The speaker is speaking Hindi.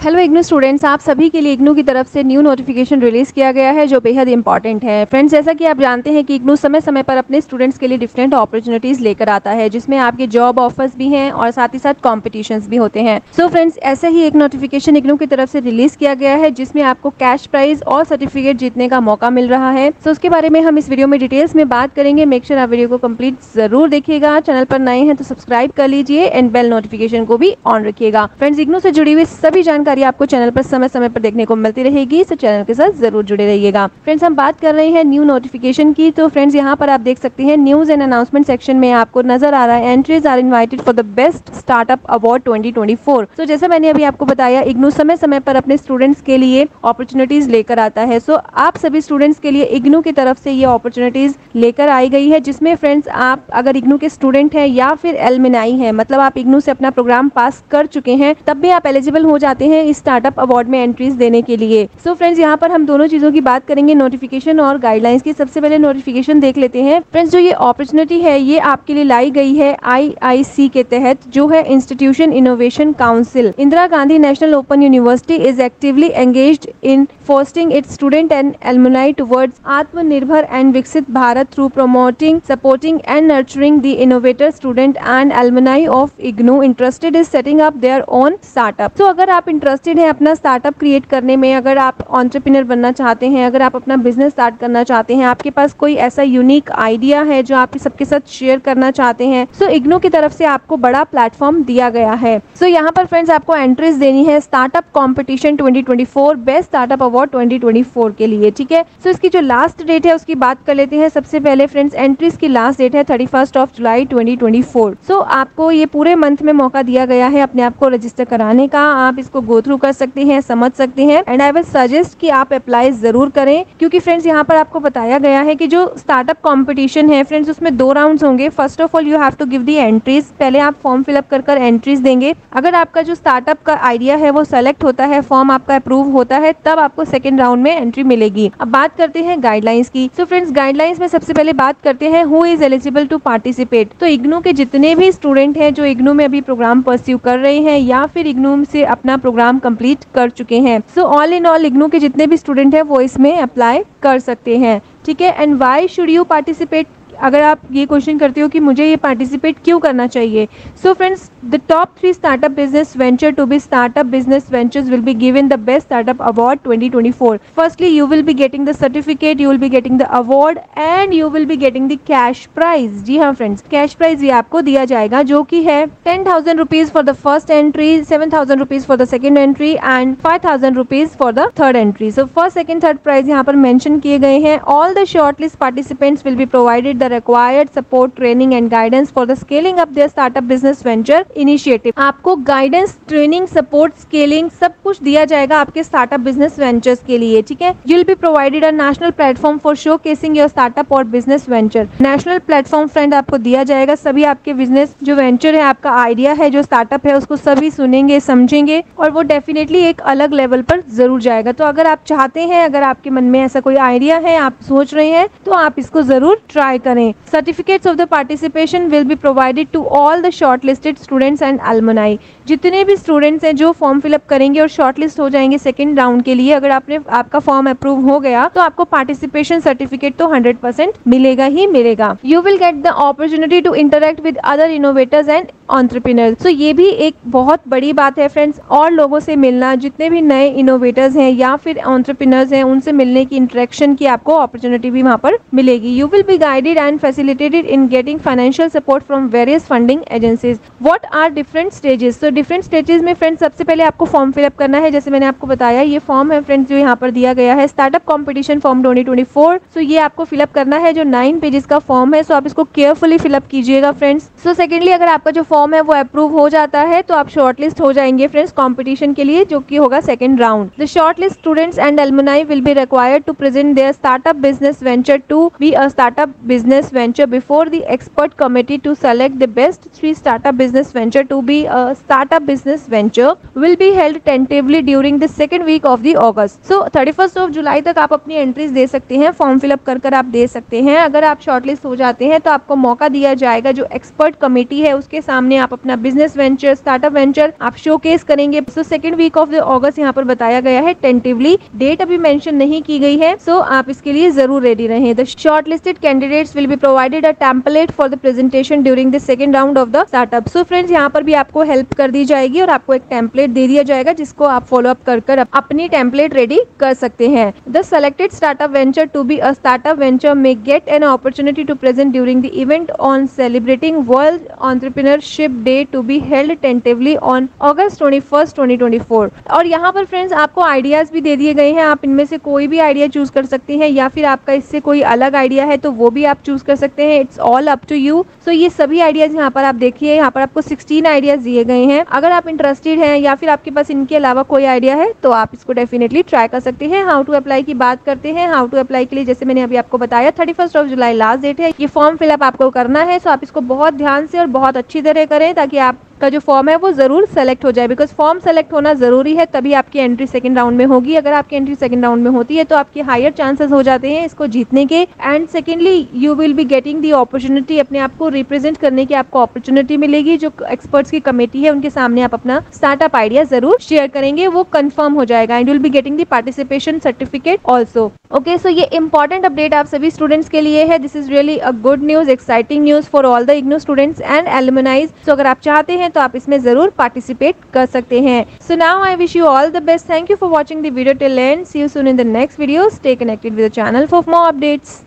हेलो इग्नू स्टूडेंट्स, आप सभी के लिए इग्नू की तरफ से न्यू नोटिफिकेशन रिलीज किया गया है जो बेहद इंपॉर्टेंट है। फ्रेंड्स, जैसा कि आप जानते हैं कि इग्नू समय समय पर अपने स्टूडेंट्स के लिए डिफरेंट अपॉर्चुनिटीज लेकर आता है, जिसमें आपके जॉब ऑफर्स भी हैं और साथ ही साथ कॉम्पिटिशन्स भी होते हैं। सो फ्रेंड्स, ऐसा ही एक नोटिफिकेशन इग्नू की तरफ से रिलीज किया गया है जिसमें आपको कैश प्राइज और सर्टिफिकेट जीतने का मौका मिल रहा है। सो उसके बारे में हम इस वीडियो में डिटेल्स में बात करेंगे। मेक श्योर आप वीडियो को कंप्लीट जरूर देखिएगा। चैनल पर नए हैं तो सब्सक्राइब कर लीजिए एंड बेल नोटिफिकेशन को भी ऑन रखिएगा। फ्रेंड्स, इग्नू से जुड़ी हुई सभी जानकारी आपको चैनल पर समय समय पर देखने को मिलती रहेगी, तो चैनल के साथ जरूर जुड़े रहिएगा। फ्रेंड्स, हम बात कर रहे हैं न्यू नोटिफिकेशन की। तो फ्रेंड्स, यहाँ पर आप देख सकते हैं न्यूज एंड अनाउंसमेंट सेक्शन में आपको नजर आ रहा है entries are invited for the best startup award 2024। तो जैसा मैंने अभी आपको बताया, इग्नू समय समय पर अपने स्टूडेंट्स के लिए अपॉर्चुनिटीज लेकर आता है। सो आप सभी स्टूडेंट्स के लिए इग्नू की तरफ से ये अपॉर्चुनिटीज लेकर आई गई है, जिसमें फ्रेंड्स आप अगर इग्नू के स्टूडेंट हैं या फिर एलुमनाई हैं, मतलब आप इग्नू से अपना प्रोग्राम पास कर चुके हैं, तब भी आप एलिजिबल हो जाते हैं इस स्टार्टअप अवार्ड में एंट्रीज देने के लिए। सो फ्रेंड्स, यहाँ पर हम दोनों चीजों की बात करेंगे, नोटिफिकेशन और गाइडलाइंस की। सबसे पहले नोटिफिकेशन देख लेते हैं। फ्रेंड्स, जो ये अपॉर्चुनिटी है ये आपके लिए लाई गई है IIC के तहत, जो है institution innovation council. Indira Gandhi national open university is actively engaged in fostering its student and alumni towards आत्मनिर्भर and विकसित Bharat through promoting, supporting and nurturing the innovator student and alumni of IGNOU interested in setting up their own startup। तो अगर आप इंटरेस्टेड हैं अपना स्टार्टअप क्रिएट करने में, अगर आप एंटरप्रेन्योर बनना चाहते हैं, अगर आप अपना बिजनेस स्टार्ट करना चाहते हैं, आपके पास कोई ऐसा यूनिक आइडिया है जो आप सबके साथ शेयर करना चाहते हैं, सो इग्नू की तरफ से आपको बड़ा प्लेटफॉर्म दिया गया है। सो यहाँ पर फ्रेंड्स आपको एंट्रीज देनी है startup competition 2024 best startup award 2024 के लिए। ठीक है, सो इसकी जो लास्ट डेट है उसकी बात कर लेते हैं। सबसे पहले फ्रेंड्स, एंट्रीज की लास्ट डेट है 31 जुलाई 2024। सो आपको ये पूरे मंथ में मौका दिया गया है अपने आप को रजिस्टर कराने का। आप इसको गो थ्रू कर सकते हैं, समझ सकते हैं, एंड आई विल सजेस्ट कि आप अप्लाई जरूर करें, क्योंकि फ्रेंड्स यहाँ पर आपको बताया गया है कि जो स्टार्टअप कॉम्पिटिशन है फ्रेंड्स, उसमें 2 राउंड्स होंगे। First of all you have to give the entries. पहले आप फॉर्म फिलअप कर एंट्रीज देंगे। अगर आपका जो स्टार्टअप का आइडिया है वो सेलेक्ट होता है, फॉर्म आपका अप्रूव होता है, तब आपको सेकंड राउंड में एंट्री मिलेगी। अब बात करते हैं गाइडलाइंस की। सो फ्रेंड्स, गाइडलाइंस में सबसे पहले बात करते हैं who is eligible to participate. तो इग्नू के जितने भी स्टूडेंट हैं जो इग्नू में अभी प्रोग्राम परस्यू कर रहे हैं या फिर इग्नू से अपना प्रोग्राम कंप्लीट कर चुके हैं, so all in all IGNOU के जितने भी स्टूडेंट हैं वो इसमें अप्लाई कर सकते हैं। ठीक है, and why should you participate. अगर आप ये क्वेश्चन करते हो कि मुझे ये पार्टिसिपेट क्यों करना चाहिए, so friends the top 3 startup business venture to be startup business ventures will be given the best startup award 2024। Firstly you will be getting the certificate, you will be getting the award and you will be getting the cash prize. जी हाँ फ्रेंड्स, कैश प्राइज भी आपको दिया जाएगा, जो कि है 10,000 rupees for the first entry, 7,000 rupees for the second entry and 5,000 rupees for the third entry. So first, second, third prize यहाँ पर मेंशन किए गए हैं। All the shortlist participants will be provided the required support, training and guidance for the scaling up their startup business venture initiative। आपको गाइडेंस, ट्रेनिंग, सपोर्ट, स्केलिंग सब कुछ दिया जाएगा आपके स्टार्टअप बिजनेस वेंचर्स के लिए। ठीक है, you will be provided a national platform for showcasing your startup और business venture. National platform friend आपको दिया जाएगा। सभी आपके बिजनेस जो वेंचर है, आपका आइडिया है, जो स्टार्टअप है, उसको सभी सुनेंगे, समझेंगे और वो डेफिनेटली एक अलग लेवल पर जरूर जाएगा। तो अगर आप चाहते हैं, अगर आपके मन में ऐसा कोई आइडिया है, आप सोच रहे हैं, तो आप इसको जरूर ट्राई करें। Certificates of the participation will be provided to all the shortlisted students and alumni। जितने भी स्टूडेंट्स हैं जो फॉर्म फिलअप करेंगे और शॉर्टलिस्ट हो जाएंगे सेकंड राउंड के लिए, अगर आपका फॉर्म अप्रूव हो गया तो आपको पार्टिसिपेशन सर्टिफिकेट तो 100% मिलेगा ही मिलेगा। You will get the opportunity to interact with other innovators and entrepreneurs. तो ये भी एक बहुत बड़ी बात है फ्रेंड्स, और लोगों से मिलना, जितने भी नए इनोवेटर्स हैं या फिर एंटरप्रेन्योर्स हैं, उनसे मिलने की, इंटरेक्शन की आपको अपॉर्चुनिटी भी वहाँ पर मिलेगी। You will be guided and facilitated in getting financial support from various funding agencies। What are different stages? So different stages में फ्रेंड्स सबसे पहले आपको फॉर्म फिलअप करना है। जैसे मैंने आपको बताया, ये फॉर्म है फ्रेंड्स जो यहाँ पर दिया गया है, स्टार्टअप कॉम्पिटिशन फॉर्म 2024। सो ये आपको फिलअप करना है, जो 9 पेजेस का फॉर्म है। सो आप इसको केयरफुली फिलअप कीजिएगा फ्रेंड्स। सो सेकेंडली, अगर आपका जो फॉर्म है वो अप्रूव हो जाता है तो आप शॉर्टलिस्ट हो जाएंगे फ्रेंड्स कॉम्पिटिशन के लिए, जो कि होगा second round. The shortlist students and alumni will be required to present their startup business venture to be a startup business venture before the expert committee to select the best 3 startup business venture to be a startup business venture will be held tentatively during the second week of the August। So 31 जुलाई तक आप अपनी एंट्रीज दे सकते हैं, फॉर्म फिलअप कर आप दे सकते हैं। अगर आप शॉर्टलिस्ट हो जाते हैं तो आपको मौका दिया जाएगा, जो एक्सपर्ट कमेटी है उसके सामने सामने आप अपना बिजनेस वेंचर, स्टार्टअप वेंचर आप शोकेस करेंगे। So second week of August यहाँ पर बताया गया है, टेंटिवली डेट अभी मेंशन नहीं की गई है। सो आप इसके लिए जरूर रेडी रहें। The shortlisted candidates will be provided a template for the presentation during the second round of the startup. So friends, यहाँ पर भी आपको हेल्प कर दी जाएगी और आपको एक टेम्पलेट दे दिया जाएगा जिसको आप फॉलो अप कर अपनी टेम्पलेट रेडी कर सकते हैं। The selected startup venture to be a startup venture may get an opportunity to present during the event on celebrating world entrepreneurship day to be held tentatively on August 21, 2024। और यहाँ पर फ्रेंड्स आपको आइडियाज भी दे दिए गए हैं, आप इनमें से कोई भी आइडिया चूज कर सकते हैं या फिर आपका इससे कोई अलग आइडिया है तो वो भी आप चूज कर सकते हैं। It's all up to you. So ये सभी आइडियाज यहाँ पर आप देखिए, यहाँ पर आपको 16 आइडियाज दिए गए हैं। अगर आप इंटरेस्टेड हैं या फिर आपके पास इनके अलावा कोई आइडिया है तो आप इसको डेफिनेटली ट्राई कर सकते हैं। हाउ टू अप्लाई की बात करते हैं। हाउ टू अप्लाई के लिए जैसे मैंने अभी आपको बताया 31 जुलाई लास्ट डेट है। ये फॉर्म फिलअप आपको करना है। सो आप इसको बहुत ध्यान से और बहुत अच्छी तरह करें ताकि आप का जो फॉर्म है वो जरूर सेलेक्ट हो जाए, बिकॉज फॉर्म सेलेक्ट होना जरूरी है, तभी आपकी एंट्री सेकंड राउंड में होगी। अगर आपकी एंट्री सेकंड राउंड में होती है तो आपके हायर चांसेस हो जाते हैं इसको जीतने के। And secondly you will be getting the opportunity, अपने आप को रिप्रेजेंट करने की आपको अपॉर्चुनिटी मिलेगी। जो एक्सपर्ट्स की कमेटी है उनके सामने आप अपना स्टार्टअप आइडिया जरूर शेयर करेंगे, वो कंफर्म हो जाएगा। And you will be getting the participation certificate also. Okay, so ये इंपॉर्टेंट अपडेट आप सभी स्टूडेंट्स के लिए है। This is really a good news, exciting news for all the IGNOU students and alumnis. So अगर आप चाहते हैं तो आप इसमें जरूर पार्टिसिपेट कर सकते हैं। So now I wish you all the best. Thank you for watching the video till end. See you soon in the next video. Stay connected with the channel for more updates.